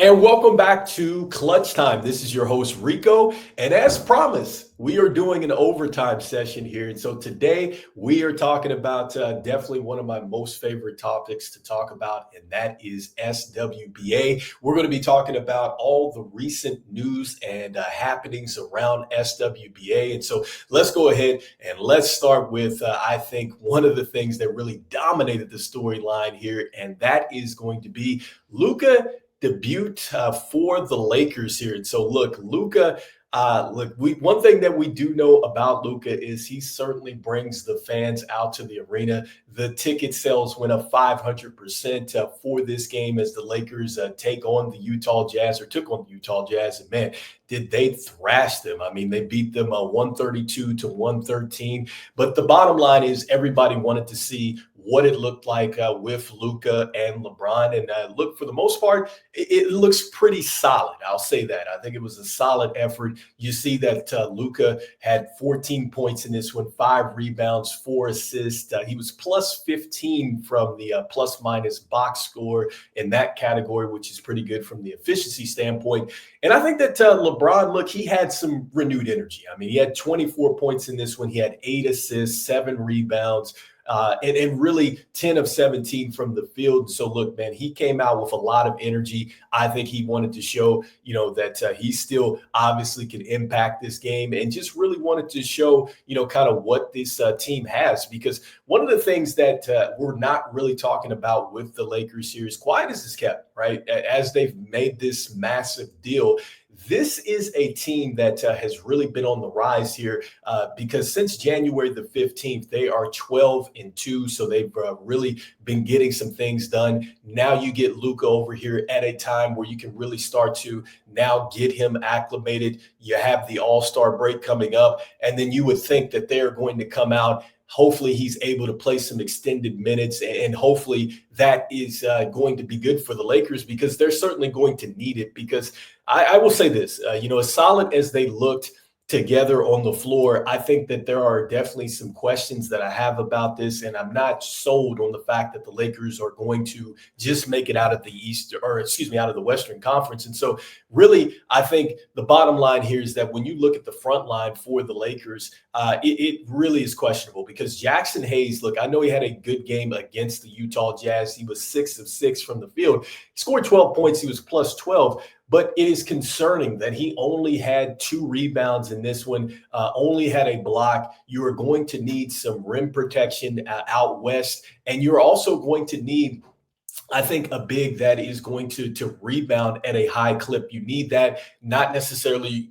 And welcome back to Clutch Time. This is your host, Rico. And as promised, we are doing an overtime session here. And so today we are talking about definitely one of my most favorite topics to talk about, and that is SWBA. We're going to be talking about all the recent news and happenings around SWBA. And so let's go ahead and let's start with, I think, one of the things that really dominated the storyline here, and that is going to be Luka debut for the Lakers here. And so, look, Luka. One thing that we do know about Luka is he certainly brings the fans out to the arena. The ticket sales went up 500% for this game as the Lakers took on the Utah Jazz. And man, did they thrash them? I mean, they beat them 132 to 113. But the bottom line is everybody wanted to see what it looked like with Luka and LeBron. And look, for the most part, it looks pretty solid. I'll say that. I think it was a solid effort. You see that Luka had 14 points in this one, 5 rebounds, 4 assists. He was plus 15 from the plus minus box score in that category, which is pretty good from the efficiency standpoint. And I think that LeBron, look, he had some renewed energy. I mean, he had 24 points in this one. He had 8 assists, 7 rebounds. And really 10 of 17 from the field. So, look, man, he came out with a lot of energy. I think he wanted to show, that he still obviously can impact this game and just really wanted to show, kind of what this team has. Because one of the things that we're not really talking about with the Lakers here is quiet as is kept, right? As they've made this massive deal. This is a team that has really been on the rise here because since January the 15th, they are 12-2. So they've really been getting some things done. Now you get Luka over here at a time where you can really start to now get him acclimated. You have the All-Star break coming up, and then you would think that they are going to come out. Hopefully he's able to play some extended minutes, and hopefully that is going to be good for the Lakers because they're certainly going to need it. Because I will say this, as solid as they looked together on the floor, I think that there are definitely some questions that I have about this, and I'm not sold on the fact that the Lakers are going to just make it out of out of the Western Conference. And so really, I think the bottom line here is that when you look at the front line for the Lakers, it really is questionable because Jackson Hayes, look, I know he had a good game against the Utah Jazz. He was 6 of 6 from the field. He scored 12 points. He was plus 12. But it is concerning that he only had 2 rebounds in this one, only had a block. You are going to need some rim protection out west, and you're also going to need, I think, a big that is going to rebound at a high clip. You need that, not necessarily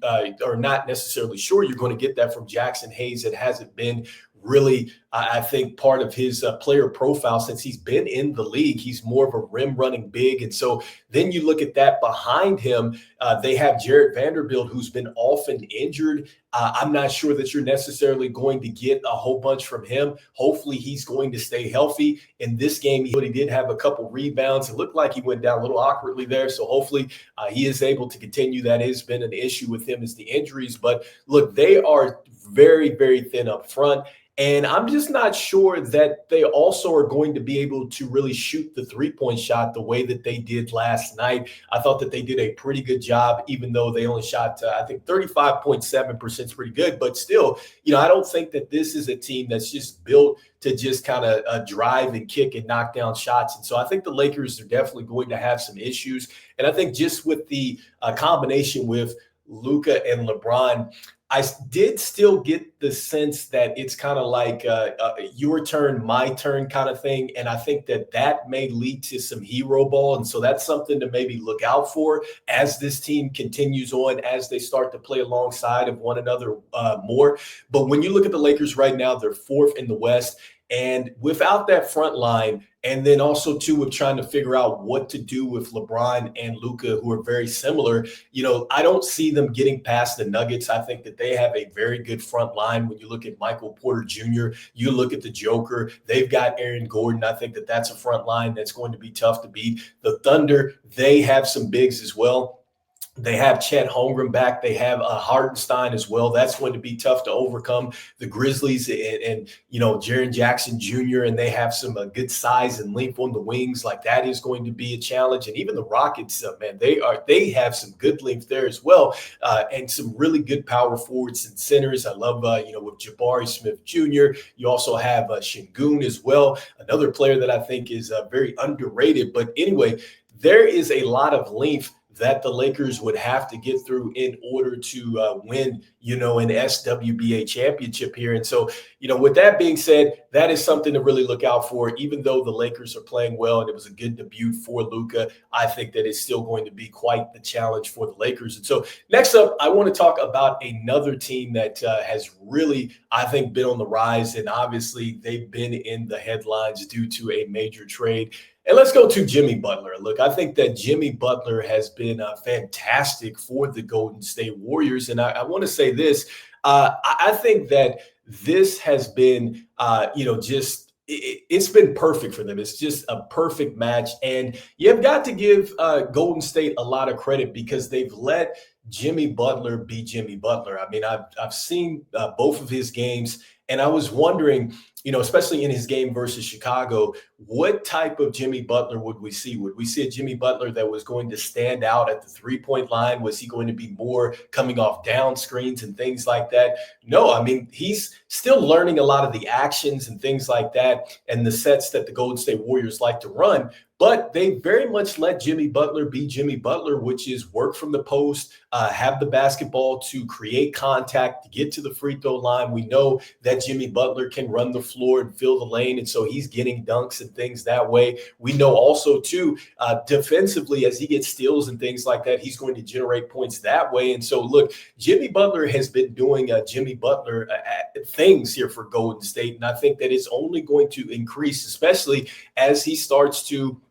sure you're going to get that from Jackson Hayes. It hasn't been really, I think, part of his player profile since he's been in the league. He's more of a rim running big. And so then you look at that behind him, they have Jarrett Vanderbilt, who's been often injured. I'm not sure that you're necessarily going to get a whole bunch from him. Hopefully he's going to stay healthy. In this game, he did have a couple rebounds. It looked like he went down a little awkwardly there. So hopefully he is able to continue. That has been an issue with him is the injuries. But look, they are very, very thin up front. And I'm just not sure that they also are going to be able to really shoot the three-point shot the way that they did last night. I thought that they did a pretty good job, even though they only shot, I think 35.7% is pretty good. But still, I don't think that this is a team that's just built to just kind of drive and kick and knock down shots. And so I think the Lakers are definitely going to have some issues. And I think just with the combination with Luka and LeBron, I did still get the sense that it's kind of like your turn, my turn kind of thing. And I think that may lead to some hero ball. And so that's something to maybe look out for as this team continues on, as they start to play alongside of one another more. But when you look at the Lakers right now, they're 4th in the West. And without that front line, and then also too with trying to figure out what to do with LeBron and Luka, who are very similar, I don't see them getting past the Nuggets. I think that they have a very good front line. When you look at Michael Porter Jr., you look at the Joker, they've got Aaron Gordon. I think that that's a front line that's going to be tough to beat. The Thunder, they have some bigs as well. They have Chet Holmgren back. They have Hardenstein as well. That's going to be tough to overcome. The Grizzlies and Jaren Jackson Jr. and they have some good size and length on the wings. Like that is going to be a challenge. And even the Rockets, man, they have some good length there as well, and some really good power forwards and centers. I love with Jabari Smith Jr. You also have Şengün as well, another player that I think is very underrated. But anyway, there is a lot of length that the Lakers would have to get through in order to win, an SWBA championship here. And so, with that being said, that is something to really look out for. Even though the Lakers are playing well and it was a good debut for Luka, I think that it's still going to be quite the challenge for the Lakers. And so next up, I want to talk about another team that has really, I think, been on the rise. And obviously they've been in the headlines due to a major trade. And let's go to Jimmy Butler. Look, I think that Jimmy Butler has been fantastic for the Golden State Warriors. And I want to say this. I think that this has been, it's been perfect for them. It's just a perfect match. And you've got to give Golden State a lot of credit because they've let Jimmy Butler be Jimmy Butler. I mean, I've seen both of his games, and I was wondering, especially in his game versus Chicago, what type of Jimmy Butler would we see? Would we see a Jimmy Butler that was going to stand out at the three-point line? Was he going to be more coming off down screens and things like that? No, I mean, he's still learning a lot of the actions and things like that and the sets that the Golden State Warriors like to run. But they very much let Jimmy Butler be Jimmy Butler, which is work from the post, have the basketball to create contact, to get to the free throw line. We know that Jimmy Butler can run the floor and fill the lane, and so he's getting dunks and things that way. We know also, too, defensively, as he gets steals and things like that, he's going to generate points that way. And so, look, Jimmy Butler has been doing Jimmy Butler things here for Golden State, and I think that it's only going to increase, especially as he starts to,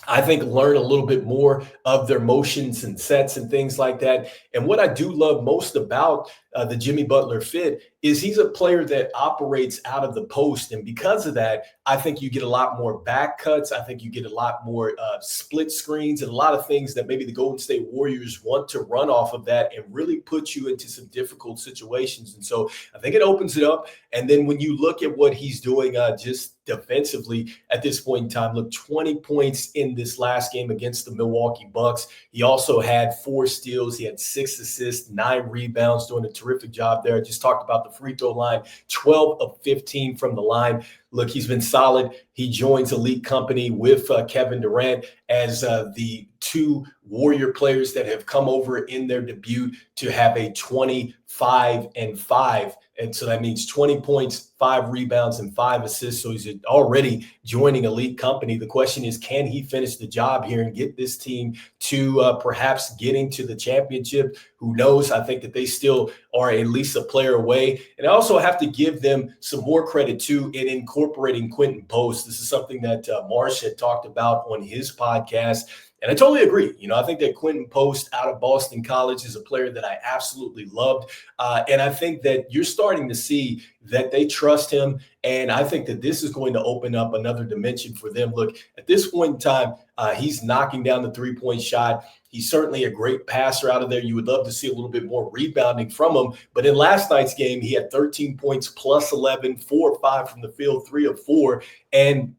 I think, learn a little bit more of their motions and sets and things like that. And what I do love most about the Jimmy Butler fit is he's a player that operates out of the post. And because of that, I think you get a lot more back cuts. I think you get a lot more split screens and a lot of things that maybe the Golden State Warriors want to run off of that and really put you into some difficult situations. And so I think it opens it up. And then when you look at what he's doing just defensively at this point in time, look, 20 points in this last game against the Milwaukee Bucks. He also had 4 steals. He had 6 assists, 9 rebounds, doing a terrific job there. I just talked about the free throw line, 12 of 15 from the line. Look, he's been solid. He joins elite company with Kevin Durant as the 2 Warrior players that have come over in their debut to have a 25-5. And so that means 20 points, 5 rebounds, and 5 assists. So he's already joining elite company. The question is, can he finish the job here and get this team to perhaps getting to the championship? Who knows? I think that they still are at least a player away. And I also have to give them some more credit, too, in incorporating Quentin Post. This is something that Marsh had talked about on his podcast. And I totally agree. I think that Quentin Post out of Boston College is a player that I absolutely loved. And I think that you're starting to see that they trust him. And I think that this is going to open up another dimension for them. Look, at this point in time, he's knocking down the three-point shot. He's certainly a great passer out of there. You would love to see a little bit more rebounding from him. But in last night's game, he had 13 points plus 11, 4 of 5 from the field, 3 of 4. And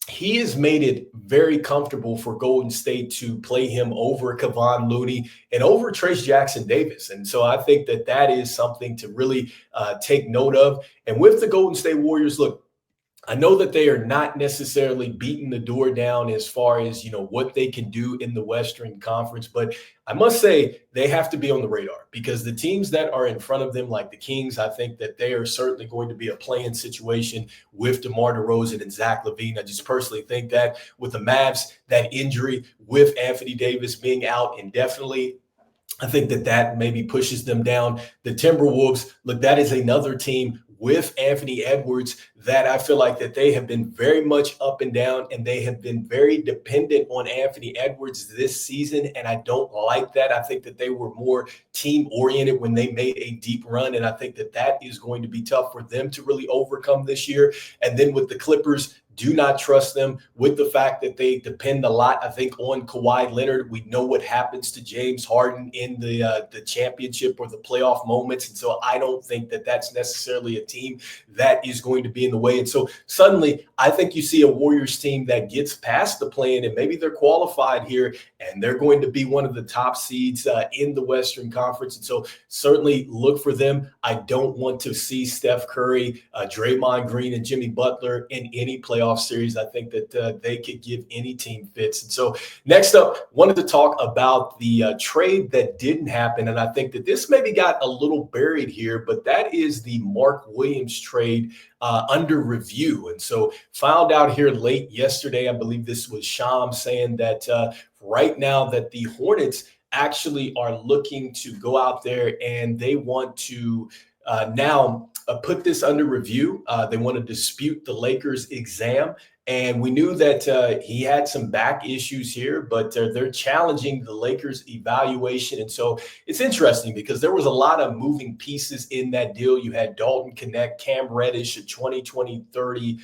he has made it very comfortable for Golden State to play him over Kevon Looney and over Trayce Jackson-Davis. And so I think that that is something to really take note of. And with the Golden State Warriors, look, I know that they are not necessarily beating the door down as far as, what they can do in the Western Conference, but I must say they have to be on the radar because the teams that are in front of them, like the Kings, I think that they are certainly going to be a play-in situation with DeMar DeRozan and Zach LaVine. I just personally think that with the Mavs, that injury with Anthony Davis being out indefinitely, I think that maybe pushes them down. The Timberwolves, look, that is another team with Anthony Edwards that I feel like that they have been very much up and down, and they have been very dependent on Anthony Edwards this season, and I don't like that. I think that they were more team-oriented when they made a deep run, and I think that is going to be tough for them to really overcome this year. And then with the Clippers, Do not trust them with the fact that they depend a lot, I think, on Kawhi Leonard. We know what happens to James Harden in the championship or the playoff moments. And so I don't think that that's necessarily a team that is going to be in the way. And so suddenly I think you see a Warriors team that gets past the play-in, and maybe they're qualified here and they're going to be one of the top seeds in the Western Conference. And so certainly look for them. I don't want to see Steph Curry, Draymond Green, and Jimmy Butler in any playoff series. I think that they could give any team fits. And so next up, wanted to talk about the trade that didn't happen. And I think that this maybe got a little buried here, but that is the Mark Williams trade under review. And so found out here late yesterday, I believe this was Sham saying that right now that the Hornets actually are looking to go out there and they want to now put this under review. They want to dispute the Lakers' exam. And we knew that he had some back issues here, but they're challenging the Lakers' evaluation. And so it's interesting because there was a lot of moving pieces in that deal. You had Dalton Connect, Cam Reddish, a 2020-30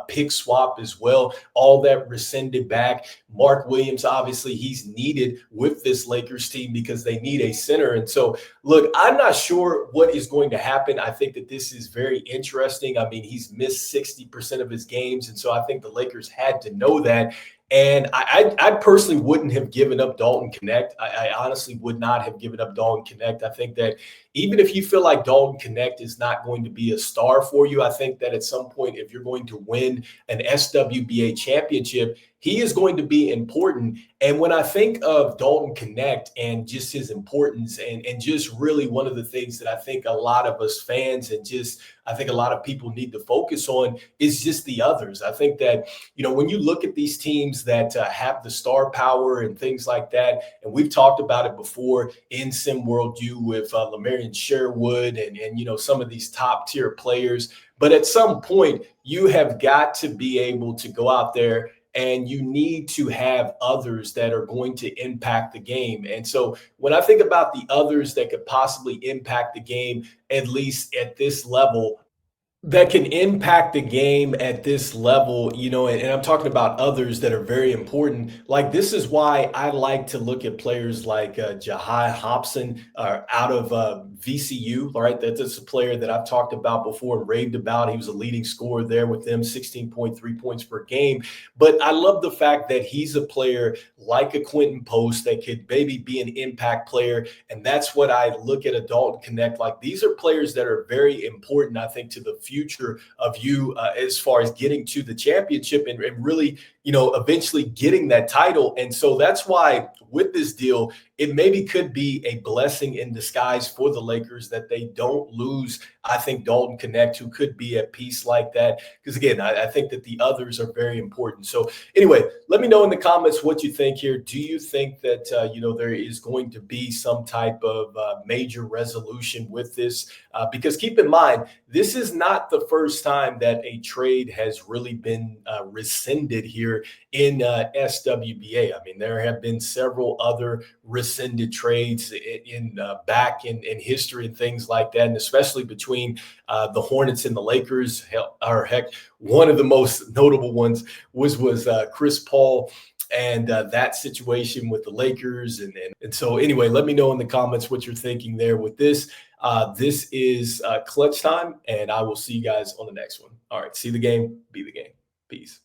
pick swap as well, all that rescinded back. Mark Williams, obviously, he's needed with this Lakers team because they need a center. And so, look, I'm not sure what is going to happen. I think that this is very interesting. I mean, he's missed 60% of his games. And so I think the Lakers had to know that. And I personally wouldn't have given up Dalton Connect. I honestly would not have given up Dalton Connect. I think that even if you feel like Dalton Connect is not going to be a star for you, I think that at some point, if you're going to win an SWBA championship, he is going to be important. And when I think of Dalton Connect and just his importance and just really one of the things that I think a lot of us fans and just I think a lot of people need to focus on is just the others. I think that, you know, when you look at these teams that have the star power and things like that, and we've talked about it before in SimWorld U with Lamarian Sherwood and, you know, some of these top tier players. But at some point, you have got to be able to go out there and you need to have others that are going to impact the game. And so when I think about the others that could possibly impact the game, at least at this level, that can impact the game at this level, you know, and I'm talking about others that are very important. Like this is why I like to look at players like Jahai Hobson out of VCU, all right? That's a player that I've talked about before and raved about. He was a leading scorer there with them, 16.3 points per game. But I love the fact that he's a player like a Quentin Post that could maybe be an impact player. And that's what I look at a Dalton Connect. Like these are players that are very important, I think, to the future of you as far as getting to the championship and really, you know, eventually getting that title. And so that's why with this deal, it maybe could be a blessing in disguise for the Lakers that they don't lose, I think, Dalton Connect, who could be a piece like that. Because again, I think that the others are very important. So anyway, let me know in the comments what you think here. Do you think that, you know, there is going to be some type of major resolution with this? Because keep in mind, this is not the first time that a trade has really been rescinded here in SWBA. I mean, there have been several other rescinded trades in back in history and things like that, and especially between the Hornets and the Lakers. Heck, one of the most notable ones was Chris Paul and that situation with the Lakers. And so anyway, let me know in the comments what you're thinking there with this. This is clutch time, and I will see you guys on the next one. All right, see the game, be the game. Peace.